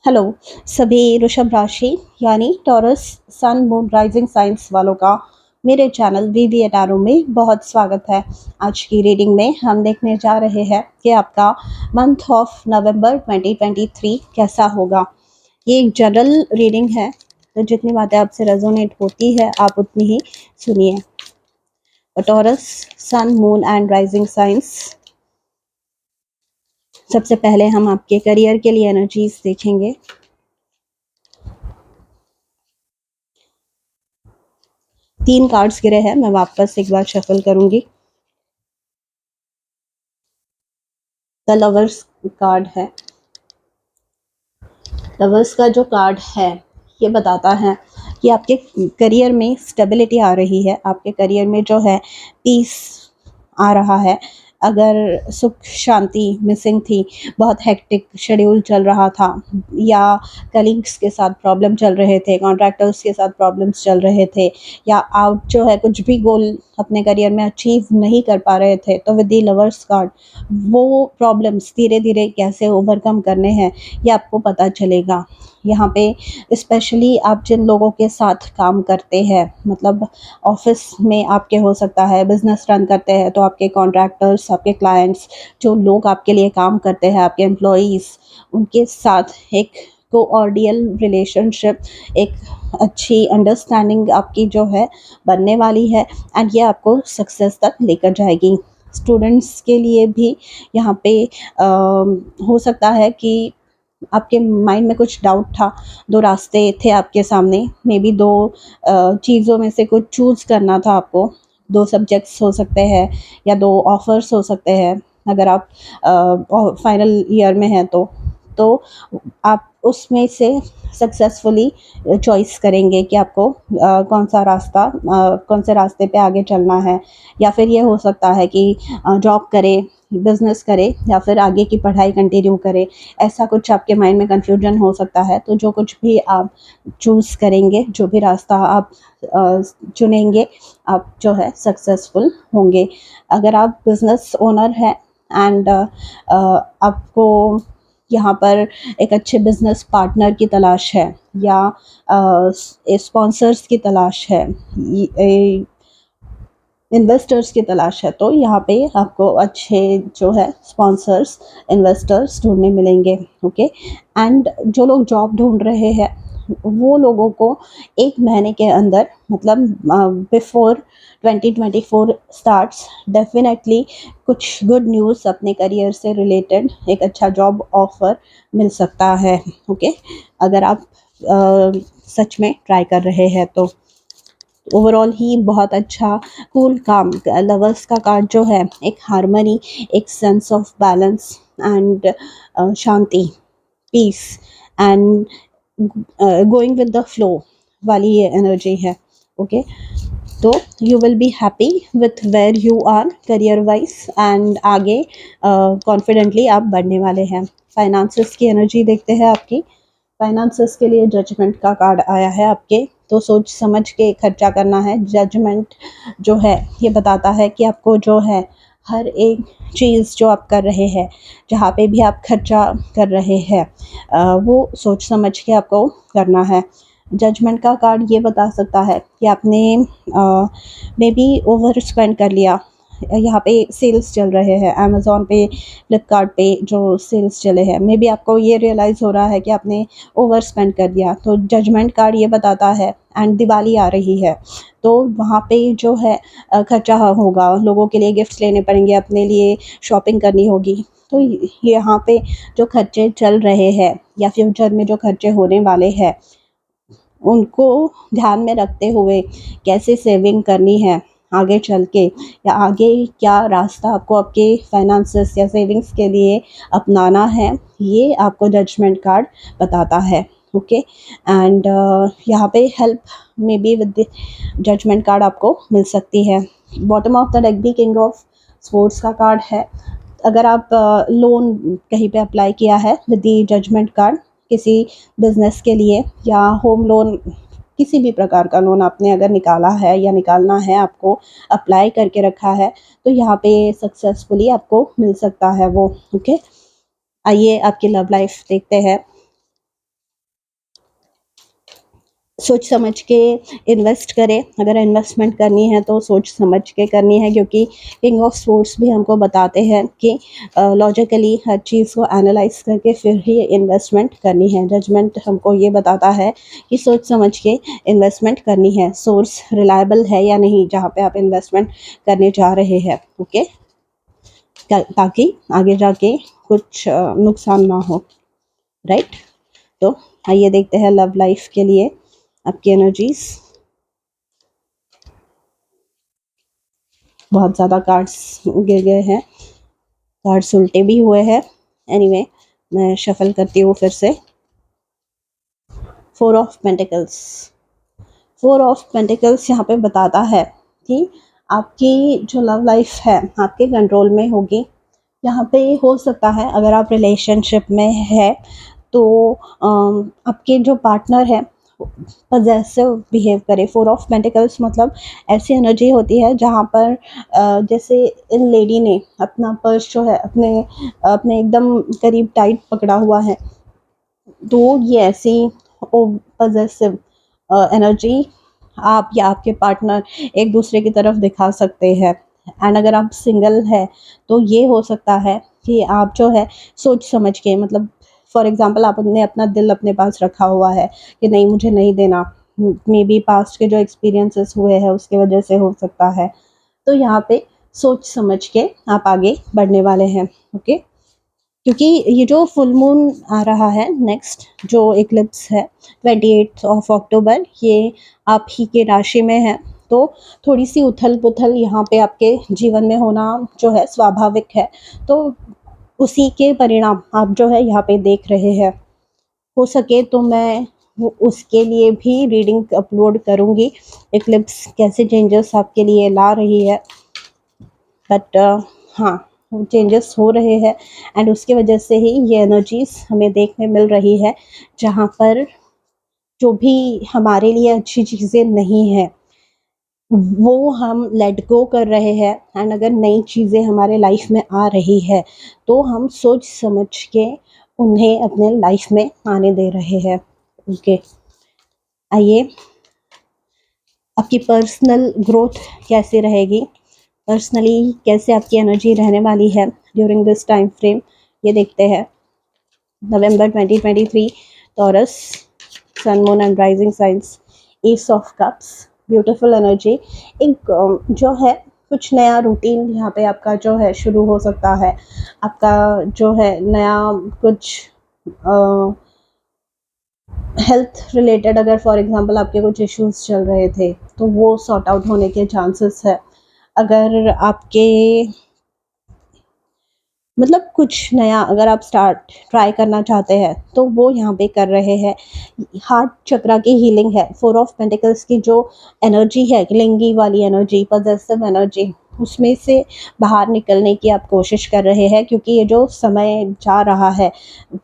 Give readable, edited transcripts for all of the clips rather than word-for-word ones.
Hello सभी वृषभ राशि यानी Taurus sun moon rising signs वालों का मेरे चैनल वीवी टैरो में बहुत स्वागत है। आज की रीडिंग में हम देखने जा रहे हैं कि आपका मंथ ऑफ नवंबर 2023 कैसा होगा। ये एक जनरल रीडिंग है, तो जितनी बातें आपसे रेजोनेट होती है आप उतनी ही सुनिए। Taurus sun moon and rising signs, सबसे पहले हम आपके करियर के लिए एनर्जीज देखेंगे। तीन कार्ड्स गिरे हैं, मैं वापस एक बार शफल करूंगी। द लवर्स कार्ड है। लवर्स का जो कार्ड है ये बताता है कि आपके करियर में स्टेबिलिटी आ रही है, आपके करियर में जो है पीस आ रहा है। अगर सुख शांति मिसिंग थी, बहुत हेक्टिक शेड्यूल चल रहा था, या कलीग्स के साथ प्रॉब्लम चल रहे थे, कॉन्ट्रैक्टर्स के साथ प्रॉब्लम्स चल रहे थे, या आप जो है कुछ भी गोल अपने करियर में अचीव नहीं कर पा रहे थे, तो विद द लवर्स कार्ड वो प्रॉब्लम्स धीरे धीरे कैसे ओवरकम करने हैं ये आपको पता चलेगा। यहाँ पे स्पेशली आप जिन लोगों के साथ काम करते हैं, मतलब ऑफिस में आपके हो सकता है, बिजनेस रन करते हैं तो आपके कॉन्ट्रैक्टर्स, आपके क्लाइंट्स, जो लोग आपके लिए काम करते हैं, आपके एम्प्लॉयज़, उनके साथ एक कोऑर्डियल रिलेशनशिप, एक अच्छी अंडरस्टैंडिंग आपकी जो है बनने वाली है, एंड ये आपको सक्सेस तक लेकर जाएगी। स्टूडेंट्स के लिए भी यहाँ पे हो सकता है कि आपके माइंड में कुछ डाउट था, दो रास्ते थे आपके सामने, मे बी दो चीज़ों में से कुछ चूज़ करना था आपको। दो सब्जेक्ट्स हो सकते हैं या दो ऑफर्स हो सकते हैं, अगर आप फाइनल ईयर में हैं तो आप उसमें से सक्सेसफुली चॉइस करेंगे कि आपको कौन से रास्ते पे आगे चलना है। या फिर ये हो सकता है कि जॉब करें, बिजनेस करें, या फिर आगे की पढ़ाई कंटिन्यू करें। ऐसा कुछ आपके माइंड में कंफ्यूजन हो सकता है, तो जो कुछ भी आप चूज़ करेंगे, जो भी रास्ता आप चुनेंगे, आप जो है सक्सेसफुल होंगे। अगर आप बिजनेस ओनर हैं एंड आपको यहाँ पर एक अच्छे बिजनेस पार्टनर की तलाश है, या स्पॉन्सर्स की तलाश है, इन्वेस्टर्स की तलाश है, तो यहाँ पे आपको अच्छे जो है स्पॉन्सर्स, इन्वेस्टर्स ढूंढने मिलेंगे। ओके, एंड जो लोग जॉब ढूंढ रहे हैं वो लोगों को एक महीने के अंदर, मतलब बिफोर 2024 स्टार्ट्स, डेफिनेटली कुछ गुड न्यूज़ अपने करियर से रिलेटेड, एक अच्छा जॉब ऑफर मिल सकता है। ओके, अगर आप सच में ट्राई कर रहे हैं तो ओवरऑल ही बहुत अच्छा कूल काम। लवर्स का कार्ड जो है एक हार्मनी, एक सेंस ऑफ बैलेंस एंड शांति, peace and going with the flow वाली ये एनर्जी है। ओके, तो you will be happy with where you are career wise, and आगे कॉन्फिडेंटली आप बढ़ने वाले हैं। फाइनेंसेस की एनर्जी देखते हैं आपकी। फाइनेंसेस के लिए जजमेंट का कार्ड आया है आपके, तो सोच समझ के खर्चा करना है। जजमेंट जो है ये बताता है कि आपको जो है हर एक चीज़ जो आप कर रहे हैं, जहाँ पे भी आप खर्चा कर रहे हैं, वो सोच समझ के आपको करना है। जजमेंट का कार्ड ये बता सकता है कि आपने मे बी ओवर स्पेंड कर लिया। यहाँ पे सेल्स चल रहे हैं, अमेज़न पे, फ्लिपकार्ट पे जो सेल्स चले हैं, मे बी आपको ये रियलाइज़ हो रहा है कि आपने ओवर स्पेंड कर दिया, तो जजमेंट कार्ड ये बताता है। एंड दिवाली आ रही है, तो वहाँ पे जो है खर्चा होगा, लोगों के लिए गिफ्ट्स लेने पड़ेंगे, अपने लिए शॉपिंग करनी होगी। तो यहाँ पे जो खर्चे चल रहे हैं या फ्यूचर में जो खर्चे होने वाले हैं, उनको ध्यान में रखते हुए कैसे सेविंग करनी है आगे चल के, या आगे क्या रास्ता आपको आपके फाइनेंसेस या सेविंग्स के लिए अपनाना है, ये आपको जजमेंट कार्ड बताता है। ओके, एंड यहाँ पे help may be with judgement card आपको मिल सकती है। बॉटम ऑफ द डेक भी किंग ऑफ स्पोर्ट्स का कार्ड है। अगर आप लोन कहीं पे अप्लाई किया है विद द जजमेंट कार्ड, किसी बिजनेस के लिए या होम लोन, किसी भी प्रकार का लोन आपने अगर निकाला है या निकालना है, आपको अप्लाई करके रखा है, तो यहाँ पे सक्सेसफुली आपको मिल सकता है वो। ओके, आइए आपकी लव लाइफ देखते हैं। सोच समझ के इन्वेस्ट करें। अगर इन्वेस्टमेंट करनी है तो सोच समझ के करनी है, क्योंकि किंग ऑफ स्पोर्ट्स भी हमको बताते हैं कि लॉजिकली हर चीज़ को एनालाइज करके फिर ही इन्वेस्टमेंट करनी है। जजमेंट हमको ये बताता है कि सोच समझ के इन्वेस्टमेंट करनी है, सोर्स रिलायबल है या नहीं जहाँ पे आप इन्वेस्टमेंट करने जा रहे हैं। ओके, ताकि आगे जाके कुछ नुकसान ना हो, राइट। तो आइए देखते हैं लव लाइफ के लिए आपकी एनर्जीज। बहुत ज़्यादा कार्ड्स गिर गए हैं, कार्ड्स उल्टे भी हुए हैं। एनीवे, मैं शफल करती हूँ फिर से। Four of pentacles, four of pentacles यहाँ पे बताता है कि आपकी जो लव लाइफ है आपके कंट्रोल में होगी। यहाँ पे हो सकता है अगर आप रिलेशनशिप में है तो आपके जो पार्टनर है पजेसिव बिहेव करे। फोर ऑफ पेंटिकल्स मतलब ऐसी एनर्जी होती है जहाँ पर जैसे इन लेडी ने अपना पर्स जो है अपने अपने एकदम करीब टाइट पकड़ा हुआ है, तो ये ऐसी पजेसिव एनर्जी आप या आपके पार्टनर एक दूसरे की तरफ दिखा सकते हैं। एंड अगर आप सिंगल है तो ये हो सकता है कि आप जो है सोच समझ के, मतलब फॉर एग्जांपल आपने अपना दिल अपने पास रखा हुआ है कि नहीं मुझे नहीं देना, मे बी पास्ट के जो एक्सपीरियंसेस हुए हैं उसकी वजह से हो सकता है। तो यहाँ पे सोच समझ के आप आगे बढ़ने वाले हैं। ओके, क्योंकि ये जो फुल मून आ रहा है नेक्स्ट जो इक्लिप्स है 28 अक्टूबर, ये आप ही के राशि में है। तो थोड़ी सी उथल पुथल यहाँ पे आपके जीवन में होना जो है स्वाभाविक है। तो उसी के परिणाम आप जो है यहाँ पे देख रहे हैं। हो सके तो मैं उसके लिए भी रीडिंग अपलोड करूँगी, इक्लिप्स कैसे चेंजेस आपके लिए ला रही है। बट हाँ, चेंजेस हो रहे हैं एंड उसकी वजह से ही ये एनर्जीज हमें देखने मिल रही है, जहाँ पर जो भी हमारे लिए अच्छी चीज़ें नहीं है वो हम लेट गो कर रहे हैं। एंड अगर नई चीज़ें हमारे लाइफ में आ रही है तो हम सोच समझ के उन्हें अपने लाइफ में आने दे रहे हैं। ओके, आइए आपकी पर्सनल ग्रोथ कैसे रहेगी, पर्सनली कैसे आपकी एनर्जी रहने वाली है ड्यूरिंग दिस टाइम फ्रेम, ये देखते हैं। November 2023, Taurus, sun moon and rising signs, ace of cups, beautiful energy. एक जो है कुछ नया रूटीन यहाँ पे आपका जो है शुरू हो सकता है। आपका जो है नया कुछ हेल्थ रिलेटेड, अगर फॉर एग्जांपल आपके कुछ इश्यूज चल रहे थे तो वो सॉर्ट आउट होने के चांसेस है। अगर आपके मतलब कुछ नया अगर आप स्टार्ट ट्राई करना चाहते हैं तो वो यहाँ पे कर रहे हैं। हार्ट चक्रा की हीलिंग है। फोर ऑफ पेंटिकल्स की जो एनर्जी है, लिंगी वाली एनर्जी, पॉजेसिव एनर्जी, उसमें से बाहर निकलने की आप कोशिश कर रहे हैं, क्योंकि ये जो समय जा रहा है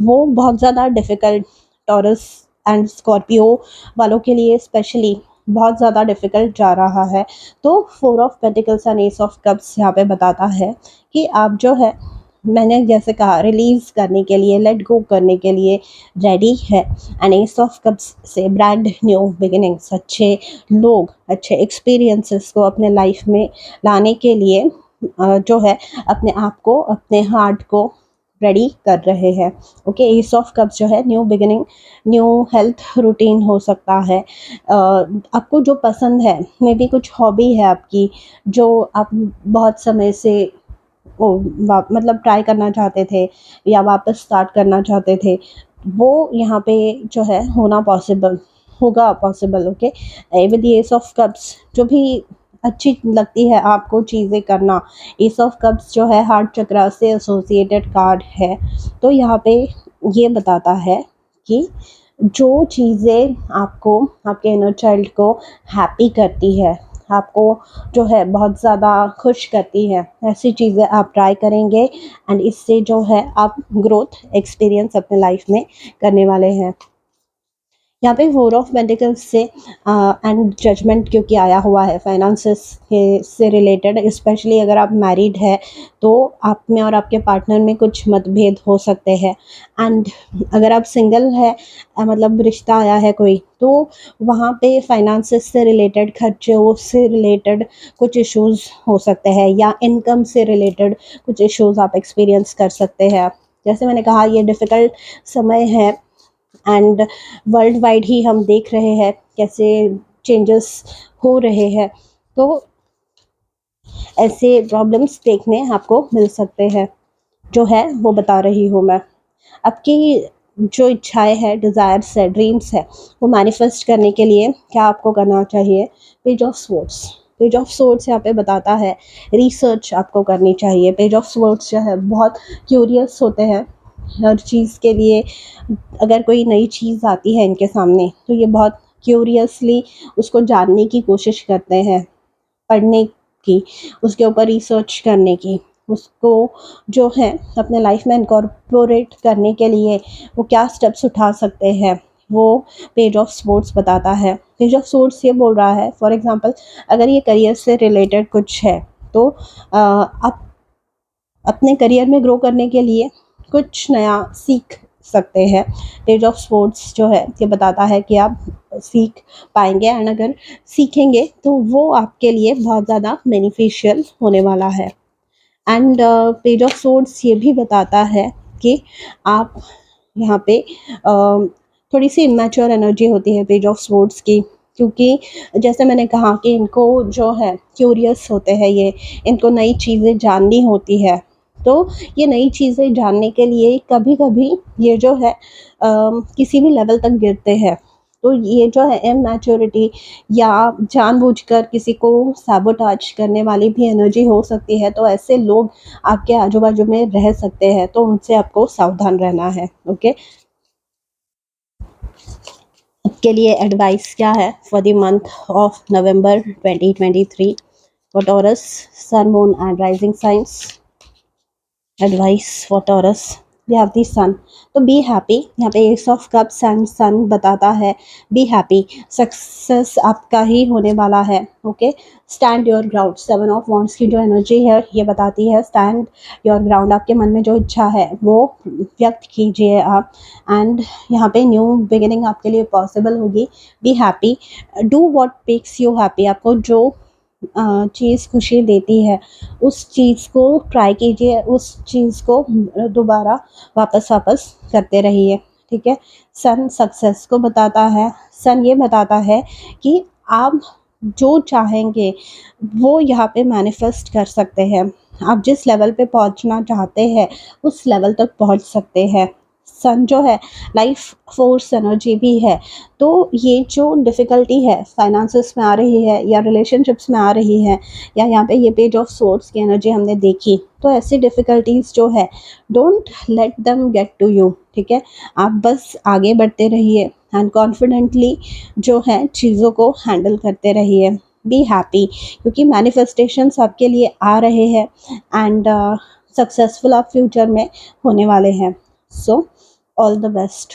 वो बहुत ज़्यादा डिफ़िकल्ट, टॉरस एंड स्कॉर्पियो वालों के लिए स्पेशली बहुत ज़्यादा डिफ़िकल्ट जा रहा है। तो four of pentacles and S of cups यहाँ पे बताता है कि आप जो है, मैंने जैसे कहा, रिलीज़ करने के लिए, लेट गो करने के लिए रेडी है। एंड एस ऑफ कप्स से ब्रांड न्यू बिगिनिंग्स, अच्छे लोग, अच्छे एक्सपीरियंसेस को अपने लाइफ में लाने के लिए जो है अपने आप को, अपने हार्ट को रेडी कर रहे हैं। ओके, एस ऑफ कप्स जो है new beginning, new health routine हो सकता है। आपको जो पसंद है, मे बी कुछ हॉबी है आपकी जो आप बहुत समय से ओ मतलब ट्राई करना चाहते थे या वापस स्टार्ट करना चाहते थे, वो यहाँ पे जो है होना पॉसिबल होगा, possible. Okay, with S of cups जो भी अच्छी लगती है आपको चीज़ें करना, एस ऑफ कप्स जो है हार्ट चक्रा से एसोसिएटेड कार्ड है। तो यहाँ पे ये बताता है कि जो चीज़ें आपको, आपके इनर चाइल्ड को हैप्पी करती है, आपको जो है बहुत ज़्यादा खुश करती है, ऐसी चीज़ें आप ट्राई करेंगे एंड इससे जो है आप ग्रोथ एक्सपीरियंस अपने लाइफ में करने वाले हैं। यहाँ पे फोर ऑफ पेंटिकल्स से एंड जजमेंट क्योंकि आया हुआ है फाइनेंसेस से रिलेटेड, स्पेशली अगर आप मैरिड है तो आप में और आपके पार्टनर में कुछ मतभेद हो सकते हैं। एंड अगर आप सिंगल है, मतलब रिश्ता आया है कोई, तो वहाँ पे फाइनेंसेस से रिलेटेड, खर्चों से रिलेटेड कुछ इश्यूज हो सकते हैं, या इनकम से रिलेटेड कुछ इश्यूज आप एक्सपीरियंस कर सकते हैं। जैसे मैंने कहा, ये डिफ़िकल्ट समय है एंड वर्ल्ड वाइड ही हम देख रहे हैं कैसे चेंजेस हो रहे हैं, तो ऐसे प्रॉब्लम्स देखने आपको मिल सकते हैं। जो है वो बता रही हूँ मैं। आपकी जो इच्छाएं हैं, डिज़ायर्स है, ड्रीम्स है, वो मैनिफेस्ट करने के लिए क्या आपको करना चाहिए? Page of swords. Page of swords यहाँ पे बताता है रिसर्च आपको करनी चाहिए। पेज ऑफ स्वॉर्ड्स जो है बहुत क्यूरियस होते हैं हर चीज़ के लिए। अगर कोई नई चीज़ आती है इनके सामने तो ये बहुत क्यूरियसली उसको जानने की कोशिश करते हैं, पढ़ने की, उसके ऊपर रिसर्च करने की, उसको जो है अपने लाइफ में इनकॉर्पोरेट करने के लिए वो क्या स्टेप्स उठा सकते हैं, वो पेज ऑफ स्पोर्ट्स बताता है। पेज ऑफ स्पोर्ट्स ये बोल रहा है, फॉर एग्जांपल अगर ये करियर से रिलेटेड कुछ है तो आप अपने करियर में ग्रो करने के लिए कुछ नया सीख सकते हैं। पेज ऑफ स्पोर्ट्स जो है ये बताता है कि आप सीख पाएंगे, एंड अगर सीखेंगे तो वो आपके लिए बहुत ज़्यादा बेनिफिशियल होने वाला है। एंड पेज ऑफ सोर्ड्स ये भी बताता है कि आप यहाँ पे थोड़ी सी इमेच्योर एनर्जी होती है पेज ऑफ सोर्ड्स की, क्योंकि जैसे मैंने कहा कि इनको जो है क्यूरियस होते हैं ये, इनको नई चीज़ें जाननी होती है। तो ये नई चीज़ें जानने के लिए कभी कभी ये जो है किसी भी लेवल तक गिरते हैं। तो ये जो है इमैच्योरिटी या जानबूझकर किसी को सैबोटाज करने वाली भी एनर्जी हो सकती है, तो ऐसे लोग आपके आजू बाजू में रह सकते हैं, तो उनसे आपको सावधान रहना है। ओके, आपके लिए एडवाइस क्या है for the month of November 2023 for Taurus, sun, moon and rising signs? Advice for Taurus, we have the sun. तो बी हैप्पी, यहाँ पे ace of cups and sun बताता है बी हैप्पी, सक्सेस आपका ही होने वाला है। Okay, stand your ground, seven of wands की जो एनर्जी है ये बताती है स्टैंड योर ग्राउंड, आपके मन में जो इच्छा है वो व्यक्त कीजिए आप। एंड यहाँ पे न्यू बिगिनिंग आपके लिए पॉसिबल होगी। Be happy, do what makes you happy, आपको जो चीज़ खुशी देती है उस चीज़ को ट्राई कीजिए, उस चीज़ को दोबारा वापस वापस करते रहिए। ठीक है, सन सक्सेस को बताता है। सन ये बताता है कि आप जो चाहेंगे वो यहाँ पे मैनिफेस्ट कर सकते हैं। आप जिस लेवल पे पहुँचना चाहते हैं उस लेवल तक पहुँच सकते हैं। सन जो है लाइफ फोर्स एनर्जी भी है। तो ये जो डिफ़िकल्टी है फाइनेंसेस में आ रही है या रिलेशनशिप्स में आ रही है, या यहाँ पे ये पेज ऑफ सोर्ड्स की एनर्जी हमने देखी, तो ऐसी डिफ़िकल्टीज जो है don't let them get to you. ठीक है, आप बस आगे बढ़ते रहिए एंड कॉन्फिडेंटली जो है चीज़ों को हैंडल करते रहिए। बी हैप्पी, क्योंकि मैनिफेस्टेशंस आपके लिए आ रहे हैं एंड सक्सेसफुल आप फ्यूचर में होने वाले हैं। So all the best.